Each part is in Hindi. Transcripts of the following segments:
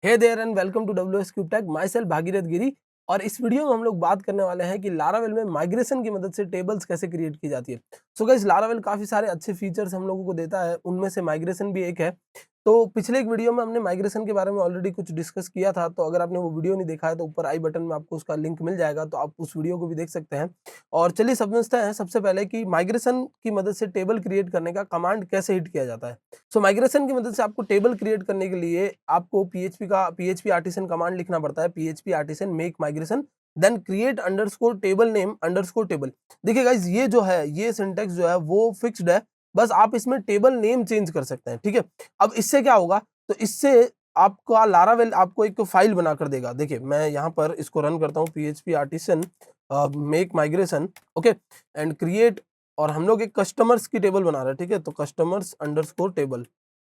Hey there and welcome to WS cube tech. Myself Bhagirath Giri. और इस वीडियो में हम लोग बात करने वाले हैं कि लारावेल में माइग्रेशन की मदद से टेबल्स कैसे क्रिएट की जाती है। सो गाइस, लारावेल काफी सारे अच्छे फीचर्स हम लोगों को देता है, उनमें से माइग्रेशन भी एक है। तो पिछले एक वीडियो में हमने माइग्रेशन के बारे में ऑलरेडी कुछ डिस्कस किया था, तो अगर आपने वो वीडियो नहीं देखा है तो ऊपर आई बटन में आपको उसका लिंक मिल जाएगा, तो आप उस वीडियो को भी देख सकते हैं। और चलिए समझते हैं सबसे पहले कि माइग्रेशन की मदद से टेबल क्रिएट करने का कमांड कैसे हिट किया जाता है। सो माइग्रेशन की मदद से आपको टेबल क्रिएट करने के लिए आपको पीएचपी आर्टिसन कमांड लिखना पड़ता है। PHP artisan make migration then create underscore table name underscore table. देखिए गाइस, ये जो है, ये सिंटेक्स जो है वो फिक्स्ड है, बस आप इसमें टेबल नेम चेंज कर सकते हैं। ठीक है, अब इससे क्या होगा, तो इससे आपका लारावेल आपको एक फाइल बनाकर देगा। देखिए मैं यहाँ पर इसको रन करता हूँ, PHP artisan make migration, okay, and create. और हम लोग एक कस्टमर्स की टेबल बना रहे हैं। ठीक है, तो customers underscore table,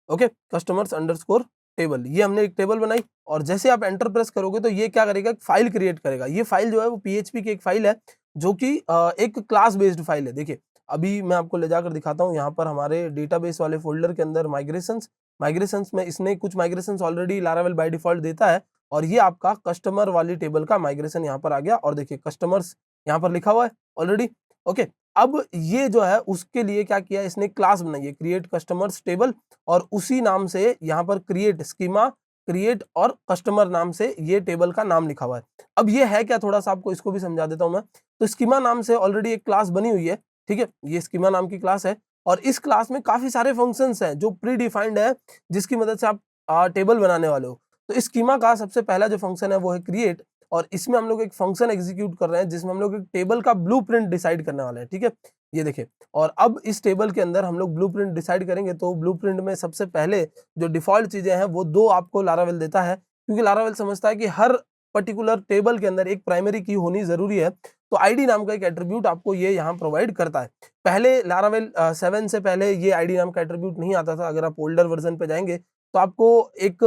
okay, customers underscore table, ये हमने एक टेबल बनाई। और जैसे आप एंटर प्रेस करोगे तो ये क्या करेगा, एक फाइल क्रिएट करेगा। ये फाइल जो है वो पीएचपी की एक फाइल है, जो कि एक क्लास बेस्ड फाइल है। देखिए अभी मैं आपको ले जाकर दिखाता हूँ, यहाँ पर हमारे डेटाबेस वाले फोल्डर के अंदर माइग्रेशंस में इसने कुछ migrations already Laravel by default देता है। और ये आपका कस्टमर वाली टेबल का माइग्रेशन यहाँ पर आ गया। और देखिए कस्टमर्स यहाँ पर लिखा हुआ है ऑलरेडी, ओके। अब ये जो है उसके लिए क्या किया, इसने क्लास बनाई है क्रिएट कस्टमर्स टेबल, और उसी नाम से यहाँ पर क्रिएट स्कीमा क्रिएट और कस्टमर नाम से ये टेबल का नाम लिखा हुआ है। अब ये है क्या, थोड़ा सा आपको इसको भी समझा देता हूं मैं। तो स्कीमा नाम से ऑलरेडी एक क्लास बनी हुई है। ठीक है, ये स्कीमा नाम की क्लास है, और इस क्लास में काफी सारे फंक्शंस हैं जो प्री डिफाइंड है, जिसकी मदद से आप टेबल बनाने वाले हो। तो स्कीमा का सबसे पहला जो फंक्शन है वो है क्रिएट, और इसमें हम लोग एक फंक्शन एग्जीक्यूट कर रहे हैं जिसमें हम लोग एक टेबल का ब्लूप्रिंट डिसाइड करने वाले हैं। ठीक है, ये देखिए। और अब इस टेबल के अंदर हम लोग ब्लूप्रिंट डिसाइड करेंगे, तो ब्लूप्रिंट में सबसे पहले जो डिफॉल्ट चीजें हैं वो दो आपको लारावेल देता है, क्योंकि लारावेल समझता है कि हर पर्टिकुलर टेबल के अंदर एक प्राइमरी की होनी जरूरी है। तो आईडी नाम का एक एट्रीब्यूट आपको ये यहाँ प्रोवाइड करता है। पहले लारावेल 7 से पहले ये आईडी नाम का एट्रीब्यूट नहीं आता था। अगर आप ओल्डर वर्जन पे जाएंगे तो आपको एक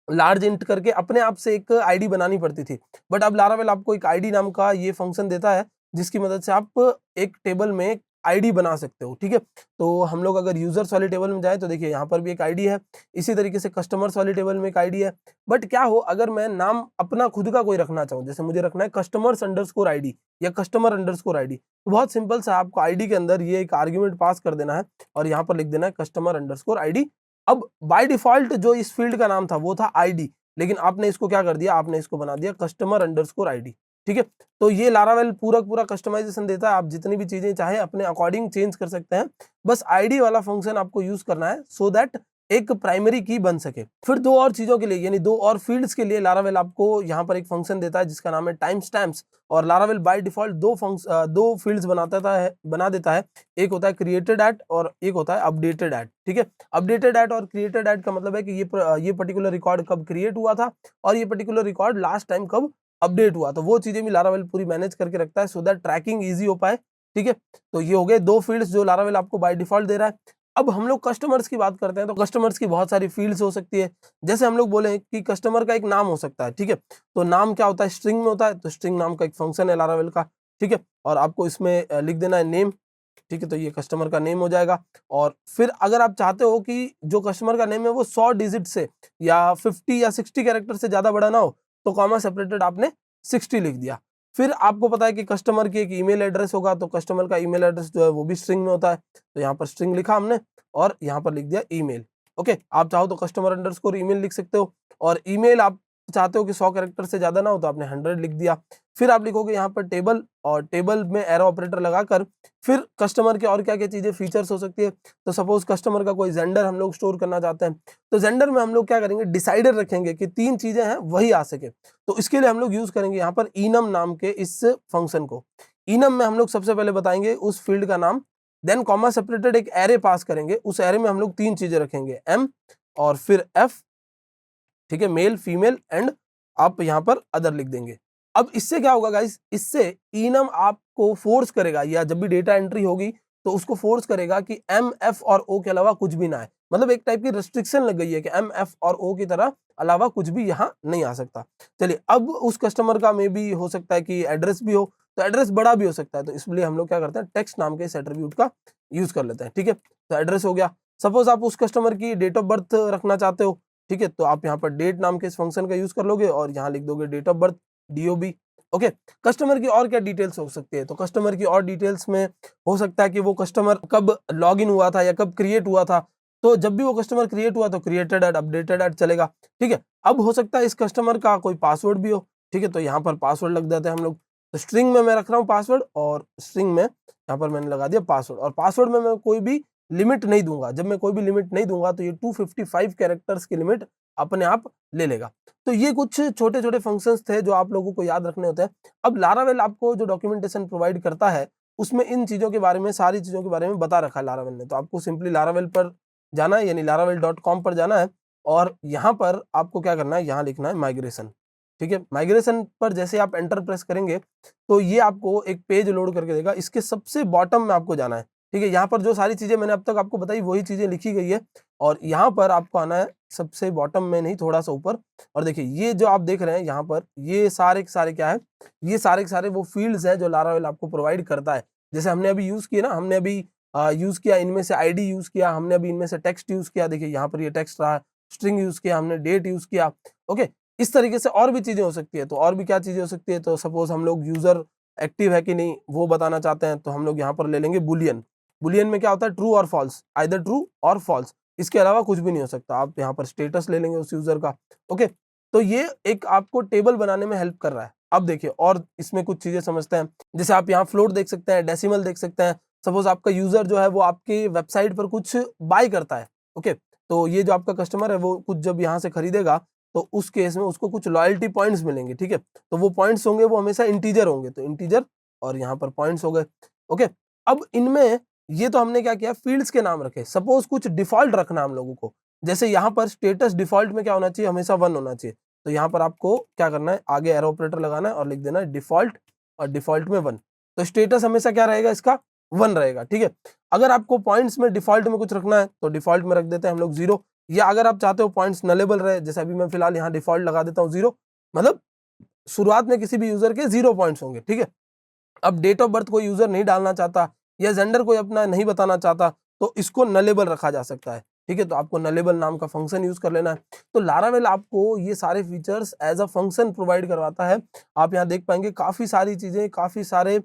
लार्ज इंट करके अपने आप से एक आईडी बनानी पड़ती थी। बट अब लारावेल आपको एक आईडी नाम का ये फंक्शन देता है, जिसकी मदद से आप एक टेबल में आईडी बना सकते हो। ठीक है, तो हम लोग अगर यूजर्स वाले टेबल में जाए तो देखिए यहाँ पर भी एक आईडी है, इसी तरीके से कस्टमर्स वाले टेबल में एक आईडी है। बट क्या हो, अगर मैं नाम अपना खुद का कोई रखना चाहूँ, जैसे मुझे रखना है कस्टमर्स अंडरस्कोर आईडी या कस्टमर अंडरस्कोर आईडी, तो बहुत सिंपल सा, आपको आईडी के अंदर ये एक आर्ग्यूमेंट पास कर देना है और यहाँ पर लिख देना है कस्टमर अंडरस्कोर आईडी। अब बाय डिफॉल्ट जो इस फील्ड का नाम था वो था आईडी, लेकिन आपने इसको क्या कर दिया, आपने इसको बना दिया कस्टमर अंडरस्कोर आईडी। ठीक है, तो ये लारावेल पूरा पूरा कस्टमाइजेशन देता है, आप जितनी भी चीजें चाहे अपने अकॉर्डिंग चेंज कर सकते हैं। बस आईडी वाला फंक्शन आपको यूज करना है, सो दैट एक प्राइमरी की बन सके। फिर दो और चीजों के लिए, यानी दो और फील्ड्स के लिए लारावेल आपको यहाँ पर एक फंक्शन देता है जिसका नाम है टाइम स्टैम्प्स। और लारावेल बाय डिफॉल्ट दो फील्ड्स बना देता है। एक होता है क्रिएटेड एट और एक होता है अपडेटेड एट। ठीक है, अपडेटेड एट और क्रिएटेड एट का मतलब है कि ये पर्टिकुलर रिकॉर्ड कब क्रिएट हुआ था और ये पर्टिकुलर रिकॉर्ड लास्ट टाइम कब अपडेट हुआ, तो वो चीजें भी लारावेल पूरी मैनेज करके रखता है, सो दैट ट्रैकिंग इजी हो पाए। ठीक है, तो ये हो गए दो फील्ड्स जो लारावेल आपको बाय डिफॉल्ट दे रहा है। अब हम लोग कस्टमर्स की बात करते हैं, तो कस्टमर्स की बहुत सारी फील्ड्स हो सकती है। जैसे हम लोग बोले कि कस्टमर का एक नाम हो सकता है। ठीक है, तो नाम क्या होता है, स्ट्रिंग में होता है, तो स्ट्रिंग नाम का एक फंक्शन है लारावेल का। ठीक है, और आपको इसमें लिख देना है नेम। ठीक है, तो ये कस्टमर का नेम हो जाएगा। और फिर अगर आप चाहते हो कि जो कस्टमर का नेम है वो 100 डिजिट से या 50 या 60 कैरेक्टर से ज्यादा बड़ा ना हो, तो कॉमा सेपरेटेड आपने 60 लिख दिया। फिर आपको पता है कि कस्टमर की एक ईमेल एड्रेस होगा, तो कस्टमर का ईमेल एड्रेस जो है वो भी स्ट्रिंग में होता है, तो यहाँ पर स्ट्रिंग लिखा हमने और यहाँ पर लिख दिया ईमेल। ओके, आप चाहो तो कस्टमर अंडरस्कोर ईमेल लिख सकते हो, और ईमेल आप चाहते हो कि 100 कैरेक्टर से ज्यादा ना हो तो आपने 100 लिख दिया। फिर आप लिखोगे यहाँ पर टेबल, और टेबल में एरो ऑपरेटर लगाकर फिर कस्टमर के और क्या क्या चीजें फीचर्स हो सकती है। तो सपोज कस्टमर का कोई जेंडर हम लोग स्टोर करना चाहते हैं, तो जेंडर में हम लोग क्या करेंगे, डिसाइडर रखेंगे कि 3 चीजें हैं वही आ सके। तो इसके लिए हम लोग यूज करेंगे यहाँ पर इनम नाम के इस फंक्शन को। इनम में हम लोग सबसे पहले बताएंगे उस फील्ड का नाम, देन कॉमा सेपरेटेड एक एरे पास करेंगे, उस एरे में हम लोग 3 चीजें रखेंगे, एम और फिर एफ। ठीक है, मेल फीमेल एंड आप यहाँ पर अदर लिख देंगे। अब इससे क्या होगा गाइस, इससे इनम आपको फोर्स करेगा, या जब भी डेटा एंट्री होगी तो उसको फोर्स करेगा कि एम एफ और ओ के अलावा कुछ भी ना है। मतलब एक टाइप की रेस्ट्रिक्शन लग गई है कि एम एफ और ओ की तरह अलावा कुछ भी यहाँ नहीं आ सकता। चलिए, अब उस कस्टमर का मे भी हो सकता है कि एड्रेस भी हो, तो एड्रेस बड़ा भी हो सकता है, तो इसलिए हम लोग क्या करते हैं, टेक्स्ट नाम के इस एट्रीब्यूट का यूज कर लेते हैं। ठीक है, तो एड्रेस हो गया। सपोज आप उस कस्टमर की डेट ऑफ बर्थ रखना चाहते हो, ठीक है, तो आप यहाँ पर डेट नाम के इस फंक्शन का यूज कर लोगे और यहाँ लिख दोगे date of birth DOB। Okay, customer की और क्या डिटेल्स हो सकती है, तो कस्टमर की और डिटेल्स में हो सकता है कि वो कस्टमर कब लॉग इन हुआ था या कब क्रिएट हुआ था। तो जब भी वो कस्टमर क्रिएट हुआ तो क्रिएटेड एट अपडेटेड एट चलेगा। ठीक है, अब हो सकता है इस कस्टमर का कोई पासवर्ड भी हो। ठीक है, तो यहाँ पर पासवर्ड लग देते हैं हम लोग। तो स्ट्रिंग में मैं रख रहा हूँ पासवर्ड और स्ट्रिंग में यहाँ पर मैंने लगा दिया पासवर्ड, और पासवर्ड में मैं कोई भी लिमिट नहीं दूंगा। जब मैं कोई भी लिमिट नहीं दूंगा तो ये 255 कैरेक्टर्स की लिमिट अपने आप ले लेगा। तो ये कुछ छोटे छोटे फंक्शंस थे जो आप लोगों को याद रखने होते हैं। अब लारावेल आपको जो डॉक्यूमेंटेशन प्रोवाइड करता है उसमें इन चीजों के बारे में, सारी चीजों के बारे में बता रखा है लारावेल ने। तो आपको सिंपली लारावेल पर जाना है, यानी laravel.com पर जाना है और यहाँ पर आपको क्या करना है, यहाँ लिखना है माइग्रेशन। ठीक है, माइग्रेशन पर जैसे आप एंटर प्रेस करेंगे तो ये आपको एक पेज लोड करके देगा। इसके सबसे बॉटम में आपको जाना है। ठीक है, यहाँ पर जो सारी चीजें मैंने अब तक आपको बताई वही चीजें लिखी गई है, और यहाँ पर आपको आना है सबसे बॉटम में नहीं, थोड़ा सा ऊपर। और देखिए ये जो आप देख रहे हैं यहाँ पर, ये सारे के सारे क्या है, ये सारे के सारे वो फील्ड्स है जो लारावेल आपको प्रोवाइड करता है। जैसे हमने अभी यूज किया ना, हमने अभी यूज किया इनमें से आईडी यूज किया, हमने अभी इनमें से टेक्स्ट यूज किया। देखिए यहाँ पर ये टेक्स्ट रहा, स्ट्रिंग यूज किया हमने, डेट यूज किया। ओके, इस तरीके से और भी चीजें हो सकती है। तो और भी क्या चीजें हो सकती है, तो सपोज हम लोग यूजर एक्टिव है कि नहीं वो बताना चाहते हैं, तो हम लोग यहाँ पर ले लेंगे बुलियन। बुलियन में क्या होता है, ट्रू और फॉल्स, आइदर ट्रू और फॉल्स, इसके अलावा कुछ भी नहीं हो सकता। आप यहाँ पर स्टेटस ले लेंगे उस यूजर का। ओके, तो ये एक आपको टेबल बनाने में हेल्प कर रहा है। अब देखिए और इसमें कुछ चीजें समझते हैं। जैसे आप यहाँ फ्लोट देख सकते हैं, डेसिमल देख सकते हैं। सपोज आपका यूजर जो है वो आपके वेबसाइट पर कुछ बाय करता है। ओके, तो ये जो आपका कस्टमर है वो कुछ जब यहाँ से खरीदेगा तो उस केस में उसको कुछ लॉयल्टी पॉइंट्स मिलेंगे। ठीक है, तो वो पॉइंट्स होंगे वो हमेशा इंटीजर होंगे, तो इंटीजर और यहाँ पर पॉइंट्स हो गए। ओके, अब इनमें ये तो हमने क्या किया, फील्ड्स के नाम रखे। सपोज कुछ डिफॉल्ट रखना हम लोगों को, जैसे यहाँ पर स्टेटस डिफॉल्ट में क्या होना चाहिए, हमेशा 1 होना चाहिए। तो यहाँ पर आपको क्या करना है, आगे एरो ऑपरेटर लगाना है और लिख देना है डिफॉल्ट, और डिफॉल्ट में 1। तो स्टेटस हमेशा क्या रहेगा, इसका 1 रहेगा। ठीक है, अगर आपको पॉइंट्स में डिफॉल्ट में कुछ रखना है तो डिफॉल्ट में रख देते हैं हम लोग 0, या अगर आप चाहते हो पॉइंट्स नलेबल रहे, जैसे अभी मैं फिलहाल यहाँ डिफॉल्ट लगा देता हूँ 0, मतलब शुरुआत में किसी भी यूजर के 0 पॉइंट्स होंगे। ठीक है, अब डेट ऑफ बर्थ कोई यूजर नहीं डालना चाहता या जेंडर कोई अपना नहीं बताना चाहता तो इसको नलेबल रखा जा सकता है। ठीक है, तो आपको नलेबल नाम का फंक्शन यूज कर लेना है। तो लारावेल आपको ये सारे features as a function provide करवाता है। आप यहाँ देख पाएंगे काफी सारी चीजें, काफी सारे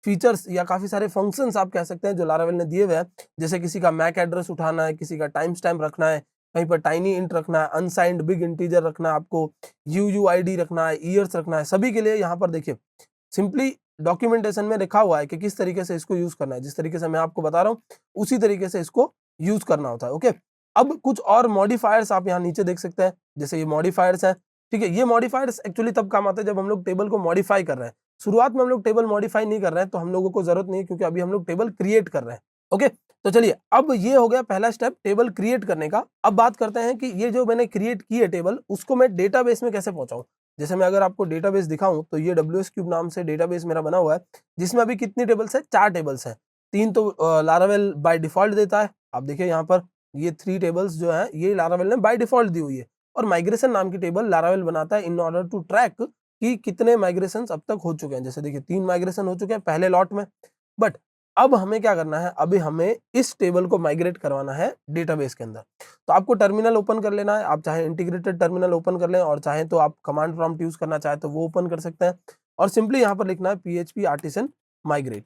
फीचर्स या काफी सारे फंक्शंस आप कह सकते हैं जो लारावेल ने दिए हुए हैं। जैसे किसी का मैक एड्रेस उठाना है, किसी का टाइम स्टैम्प रखना है, कहीं पर टाइनी इंट रखना है, अनसाइंड बिग इंटीजर रखना है, आपको UUID रखना है, ईयर्स रखना है, सभी के लिए यहाँ पर देखिए सिंपली डॉक्यूमेंटेशन में लिखा हुआ है कि किस तरीके से इसको यूज करना है। जिस तरीके से मैं आपको बता रहा हूँ उसी तरीके से इसको यूज करना होता है। ओके, अब कुछ और मॉडिफायर्स आप यहाँ नीचे देख सकते हैं, जैसे ये मॉडिफायर्स हैं। ठीक है, ये मॉडिफायर्स एक्चुअली तब काम आते हैं जब हम लोग टेबल को मॉडिफाई कर रहे हैं। शुरुआत में हम लोग टेबल मॉडिफाई नहीं कर रहे हैं तो हम लोगों को जरूरत नहीं है, क्योंकि अभी हम लोग टेबल क्रिएट कर रहे हैं। ओके, तो चलिए अब ये हो गया पहला स्टेप टेबल क्रिएट करने का। अब बात करते हैं कि ये जो मैंने क्रिएट की है टेबल, उसको मैं डेटाबेस में कैसे पहुंचाऊं। जैसे मैं अगर आपको डेटाबेस दिखाऊं तो ये WS क्यूब नाम से डेटाबेस मेरा बना हुआ है, जिसमें अभी कितनी टेबल्स है, 4 टेबल्स हैं। 3 तो लारावेल बाय डिफॉल्ट देता है। आप देखिए यहाँ पर ये 3 टेबल्स जो है ये लारावेल ने बाय डिफॉल्ट दी हुई है, और माइग्रेशन नाम की टेबल लारावेल बनाता है इन ऑर्डर टू ट्रैक कि कितने माइग्रेशन अब तक हो चुके हैं। जैसे देखिए 3 माइग्रेशन हो चुके हैं पहले लॉट में। बट अब हमें क्या करना है, अभी हमें इस टेबल को माइग्रेट करवाना है डेटाबेस के अंदर। तो आपको टर्मिनल ओपन कर लेना है। आप चाहे इंटीग्रेटेड टर्मिनल ओपन कर लें, और चाहे तो आप कमांड प्रॉम्प्ट यूज करना चाहे तो वो ओपन कर सकते हैं, और सिंपली यहाँ पर लिखना है PHP आर्टिसन माइग्रेट।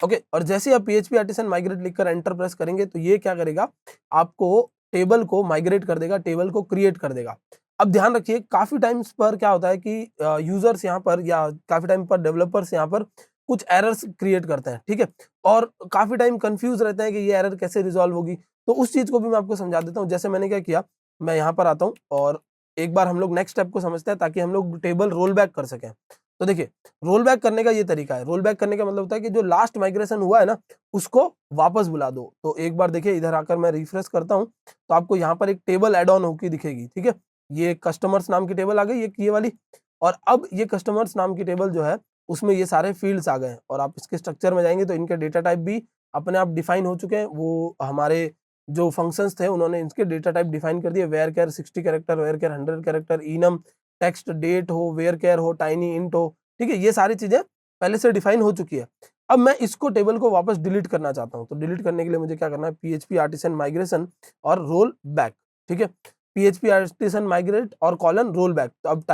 ओके, और जैसे आप PHP आर्टिसन माइग्रेट लिखकर एंटर प्रेस करेंगे तो ये क्या करेगा, आपको टेबल को माइग्रेट कर देगा, टेबल को क्रिएट कर देगा। अब ध्यान रखिए काफी टाइम्स पर क्या होता है कि यूजर्स यहाँ पर या काफी टाइम पर डेवलपर्स यहाँ पर कुछ एरर्स क्रिएट करते हैं। ठीक है, और काफी टाइम कंफ्यूज रहते हैं कि ये एरर कैसे रिजॉल्व होगी। तो उस चीज को भी मैं आपको समझा देता हूँ। जैसे मैंने क्या किया, मैं यहाँ पर आता हूँ और एक बार हम लोग नेक्स्ट स्टेप को समझते हैं ताकि हम लोग टेबल रोल बैक कर सकें। तो देखिए रोल बैक करने का ये तरीका है। रोल बैक करने का मतलब होता है कि जो लास्ट माइग्रेशन हुआ है ना उसको वापस बुला दो। तो एक बार देखिए इधर आकर मैं रिफ्रेश करता हूँ तो आपको यहाँ पर एक टेबल एड ऑन होकर दिखेगी। ठीक है, ये कस्टमर्स नाम की टेबल आ गई, ये वाली। और अब ये कस्टमर्स नाम की टेबल जो है उसमें ये सारे फील्ड्स आ गए हैं, और आप इसके स्ट्रक्चर में जाएंगे तो इनके डेटा टाइप भी अपने आप डिफाइन हो चुके हैं। वो हमारे जो फंक्शंस थे उन्होंने इनके डेटा टाइप डिफाइन कर दिए, varchar 60 character, varchar 100 character, enum text date हो, वेयर केयर हो, टाइनी इंट हो। ठीक है, ये सारी चीजें पहले से डिफाइन हो चुकी है। अब मैं इसको टेबल को वापस डिलीट करना चाहता हूं, तो डिलीट करने के लिए मुझे क्या करना है, PHP आर्टिसन माइग्रेशन और रोल बैक। ठीक है, PHP आर्टिसन माइग्रेट और कॉलन रोल बैक। तो अब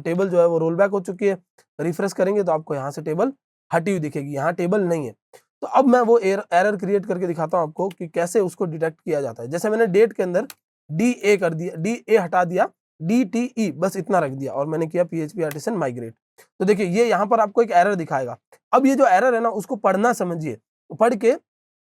टेबल जो है वो रोल बैक हो चुकी है। रिफ्रेश करेंगे तो आपको यहाँ से टेबल हटी हुई दिखेगी, यहाँ टेबल नहीं है। तो अब मैं वो एरर क्रिएट करके दिखाता हूँ आपको कि कैसे उसको डिटेक्ट किया जाता है। जैसे मैंने डेट के अंदर DA कर दिया, DA हटा दिया, DTE बस इतना रख दिया और मैंने किया PHP आर्टिसन माइग्रेट। तो देखिए ये यहाँ पर आपको एक एरर दिखाएगा। अब ये जो एरर है ना उसको पढ़ना समझिए, पढ़ के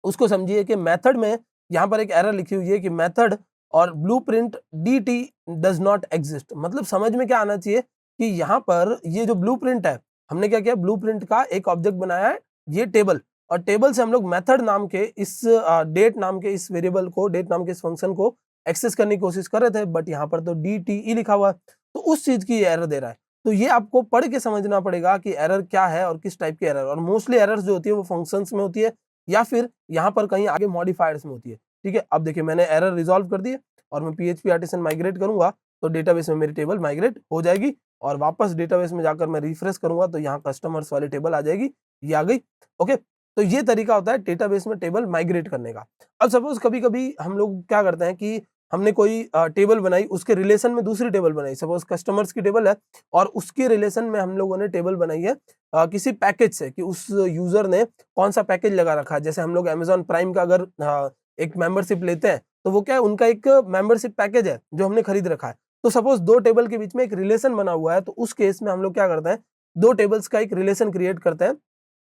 उसको समझिए कि मेथड में यहाँ पर एक एरर लिखी हुई है कि मेथड और blueprint DT does not exist. मतलब समझ में क्या आना चाहिए कि यहाँ पर ये जो ब्लूप्रिंट है, हमने क्या किया, ब्लूप्रिंट का एक ऑब्जेक्ट बनाया है ये टेबल, और टेबल से हम लोग मेथड नाम के इस डेट नाम के इस वेरिएबल को, डेट नाम के इस फंक्शन को एक्सेस करने की कोशिश कर रहे थे, बट यहाँ पर तो DTE लिखा हुआ है, तो उस चीज की एरर दे रहा है। तो ये आपको पढ़ के समझना पड़ेगा कि एरर क्या है और किस टाइप की एरर, और मोस्टली एरर्स जो होती है वो फंक्शंस में होती है या फिर यहाँ पर कहीं आगे मॉडिफायर्स में होती है। ठीक है, अब देखिए मैंने एरर रिजॉल्व कर दी है और मैं PHP आर्टिसन माइग्रेट करूंगा तो डेटाबेस में मेरी टेबल माइग्रेट हो जाएगी, और वापस डेटाबेस में जाकर मैं रिफ्रेश करूंगा तो यहाँ कस्टमर्स वाली टेबल आ जाएगी, ये आ गई। ओके, तो ये तरीका होता है डेटाबेस में टेबल माइग्रेट करने का। अब सपोज कभी कभी हम लोग क्या करते हैं कि हमने कोई टेबल बनाई, उसके रिलेशन में दूसरी टेबल बनाई, सपोज कस्टमर्स की टेबल है और उसके रिलेशन में हम लोगों ने टेबल बनाई है किसी पैकेज से, कि उस यूजर ने कौन सा पैकेज लगा रखा है। जैसे हम लोग अमेजॉन प्राइम का अगर एक मेंबरशिप लेते हैं तो वो क्या है, उनका एक मेंबरशिप पैकेज है जो हमने खरीद रखा है। तो सपोज दो टेबल के बीच में एक रिलेशन बना हुआ है, तो उस केस में हम लोग क्या करते हैं, दो टेबल्स का एक रिलेशन क्रिएट करते हैं,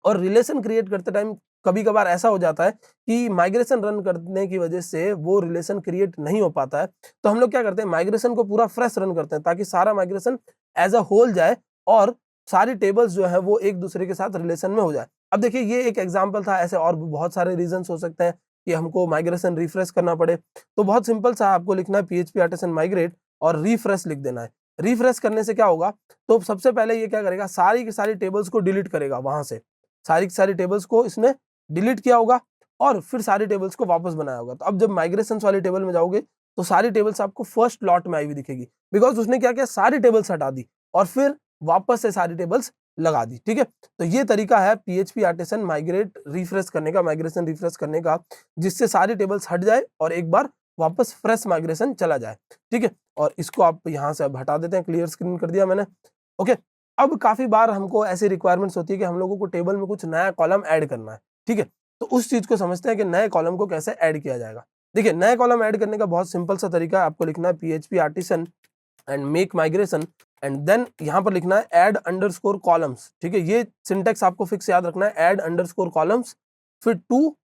और रिलेशन क्रिएट करते टाइम कभी कभार ऐसा हो जाता है कि माइग्रेशन रन करने की वजह से वो रिलेशन क्रिएट नहीं हो पाता है। तो हम लोग क्या करते हैं, माइग्रेशन को पूरा फ्रेश रन करते हैं ताकि सारा माइग्रेशन एज अ होल जाए और सारी टेबल्स जो है वो एक दूसरे के साथ रिलेशन में हो जाए। अब देखिए ये एक एग्जांपल था, ऐसे और भी बहुत सारे रीजंस हो सकते हैं कि हमको माइग्रेशन रिफ्रेश करना पड़े। तो बहुत सिंपल सा आपको लिखना है PHP आर्टिसन माइग्रेट और रिफ्रेश लिख देना है। रिफ्रेश करने से क्या होगा, तो सबसे पहले ये क्या करेगा, सारी की सारी टेबल्स को डिलीट करेगा, वहां से सारी की सारी टेबल्स को इसने डिलीट किया होगा और फिर सारी टेबल्स को वापस बनाया होगा। तो अब जब माइग्रेशन वाली टेबल में जाओगे तो सारी टेबल्स आपको फर्स्ट लॉट में आई हुई दिखेगी, बिकॉज उसने क्या किया, सारी टेबल्स हटा दी और फिर वापस से सारी टेबल्स लगा दी। ठीक है, तो ये तरीका है PHP आर्टिसन माइग्रेट रिफ्रेश करने का, माइग्रेशन रिफ्रेश करने का, जिससे सारी टेबल्स हट जाए और एक बार वापस फ्रेश माइग्रेशन चला जाए। ठीक है, और इसको आप यहाँ से अब हटा देते हैं, क्लियर स्क्रीन कर दिया मैंने। ओके, अब काफी बार हमको ऐसी रिक्वायरमेंट्स होती है कि हम लोगों को टेबल में कुछ नया कॉलम ऐड करना है। ठीक है, तो उस चीज को समझते हैं कि नए कॉलम को कैसे ऐड किया जाएगा। देखिए नए कॉलम ऐड करने का बहुत सिंपल सा तरीका है, आपको लिखना है PHP artisan and make migration and then यहाँ पर लिखना है ऐड अंडरस्कोर कॉलम्स। ठीक है, ये सिंटेक्स आपको फिक्स याद रखना है, ऐड अंडरस्कोर कॉलम्स, फिर टू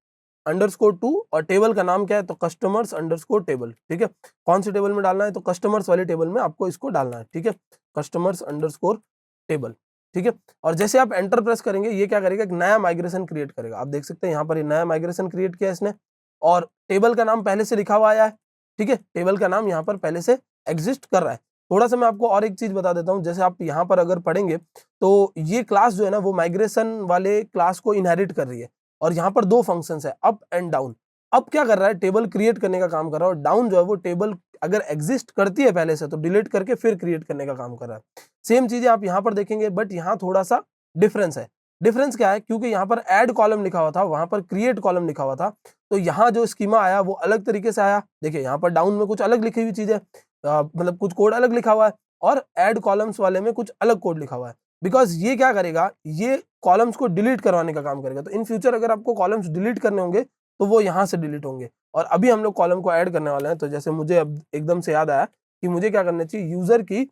और टेबल का नाम क्या है, तो कस्टमर्स अंडरस्कोर टेबल। ठीक है, कौन सी टेबल में डालना है, तो कस्टमर्स वाली टेबल में आपको इसको डालना है। ठीक है, कस्टमर्स अंडरस्कोर टेबल। ठीक है, और जैसे आप एंटर प्रेस करेंगे ये क्या करेगा, एक नया माइग्रेशन क्रिएट करेगा। आप देख सकते हैं यहाँ पर ये नया माइग्रेशन क्रिएट किया इसने, और टेबल का नाम पहले से लिखा हुआ आया है। ठीक है, टेबल का नाम यहाँ पर पहले से एग्जिस्ट कर रहा है। थोड़ा सा मैं आपको और एक चीज बता देता हूँ, जैसे आप यहाँ पर अगर पढ़ेंगे तो ये क्लास जो है ना वो माइग्रेशन वाले क्लास को इनहेरिट कर रही है, और यहाँ पर दो फंक्शंस है, अप एंड डाउन। अप क्या कर रहा है, टेबल क्रिएट करने का काम कर रहा है, और डाउन जो है वो टेबल अगर एग्जिस्ट करती है पहले से तो डिलीट करके फिर क्रिएट करने का काम कर रहा है। सेम चीजें आप यहाँ पर देखेंगे, बट यहाँ थोड़ा सा डिफरेंस है। डिफरेंस क्या है, क्योंकि यहाँ पर ऐड कॉलम लिखा हुआ था, वहां पर क्रिएट कॉलम लिखा हुआ था, तो यहाँ जो स्कीमा आया वो अलग तरीके से आया। देखिए यहाँ पर डाउन में कुछ अलग लिखी हुई चीज है, मतलब कुछ कोड अलग लिखा हुआ है, और ऐड कॉलम्स वाले में कुछ अलग कोड लिखा हुआ है। बिकॉज ये क्या करेगा, ये कॉलम्स को डिलीट करवाने का काम करेगा। तो इन फ्यूचर अगर आपको कॉलम्स डिलीट करने होंगे तो वो यहाँ से डिलीट होंगे, और अभी हम लोग कॉलम को ऐड करने वाले हैं। तो जैसे मुझे अब एकदम से याद आया कि मुझे क्या करना चाहिए, यूजर की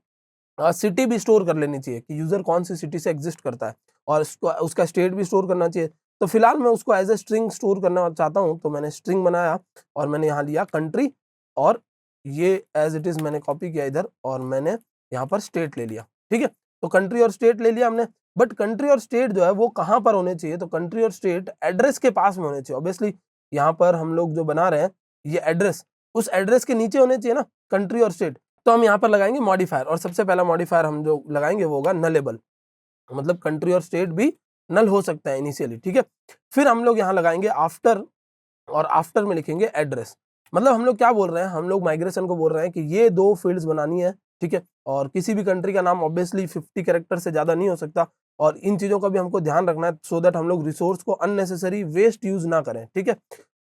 सिटी भी स्टोर कर लेनी चाहिए कि यूजर कौन सी सिटी से एग्जिस्ट करता है, और उसका स्टेट भी स्टोर करना चाहिए। तो फिलहाल मैं उसको एज ए स्ट्रिंग स्टोर करना चाहता हूँ, तो मैंने स्ट्रिंग बनाया और मैंने यहाँ लिया कंट्री, और ये एज इट इज मैंने कॉपी किया इधर, और मैंने यहाँ पर स्टेट ले लिया। ठीक है, तो कंट्री और स्टेट ले लिया हमने, बट कंट्री और स्टेट जो है वो कहाँ पर होने चाहिए, तो कंट्री और स्टेट एड्रेस के पास में होने चाहिए। ऑब्वियसली यहाँ पर हम लोग जो बना रहे हैं ये एड्रेस, उस एड्रेस के नीचे होने चाहिए ना कंट्री और स्टेट। तो हम यहाँ पर लगाएंगे मॉडिफायर, और सबसे पहला मॉडिफायर हम जो लगाएंगे वो होगा नलेबल, मतलब कंट्री और स्टेट भी नल हो सकता है इनिशियली। ठीक है, फिर हम लोग यहाँ लगाएंगे आफ्टर, और आफ्टर में लिखेंगे एड्रेस। मतलब हम लोग क्या बोल रहे हैं, हम लोग माइग्रेशन को बोल रहे हैं कि ये दो फील्ड्स बनानी है। ठीक है, और किसी भी कंट्री का नाम ऑब्वियसली 50 कैरेक्टर से ज्यादा नहीं हो सकता, और इन चीजों का भी हमको ध्यान रखना है, सो दैट हम लोग रिसोर्स को अननेसेसरी वेस्ट यूज ना करें। ठीक है,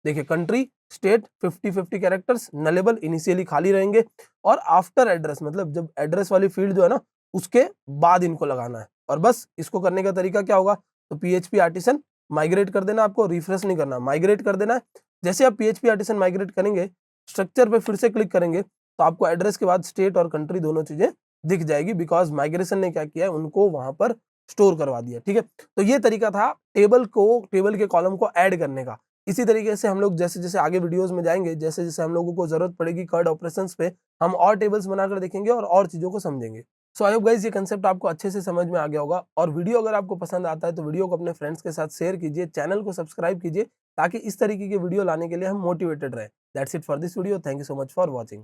देखिए country, state 50-50 characters, nullable initially खाली रहेंगे और आफ्टर एड्रेस मतलब जब एड्रेस वाली फील्ड जो है ना उसके बाद इनको लगाना है। और बस इसको करने का तरीका क्या होगा, तो पीएचपी आर्टिसन माइग्रेट कर देना, आपको रिफ्रेश नहीं करना, माइग्रेट कर देना है। जैसे आप पीएचपी आर्टिसन माइग्रेट करेंगे, स्ट्रक्चर पे फिर से क्लिक करेंगे तो आपको एड्रेस के बाद स्टेट और कंट्री दोनों चीजें दिख जाएगी, बिकॉज माइग्रेशन ने क्या किया है, उनको वहां पर स्टोर करवा दिया। ठीक है, तो ये तरीका था टेबल के कॉलम को ऐड करने का। इसी तरीके से हम लोग जैसे जैसे आगे वीडियोस में जाएंगे, जैसे जैसे हम लोगों को जरूरत पड़ेगी कर्ड ऑपरेशंस पे, हम और टेबल्स बनाकर देखेंगे और चीजों को समझेंगे। सो आई होप गाइस ये कंसेप्ट आपको अच्छे से समझ में आ गया होगा। और वीडियो अगर आपको पसंद आता है तो वीडियो को अपने फ्रेंड्स के साथ शेयर कीजिए, चैनल को सब्सक्राइब कीजिए, ताकि इस तरीके के वीडियो लाने के लिए हम मोटिवेटेड रहे। That's it for this video, thank you so much for watching.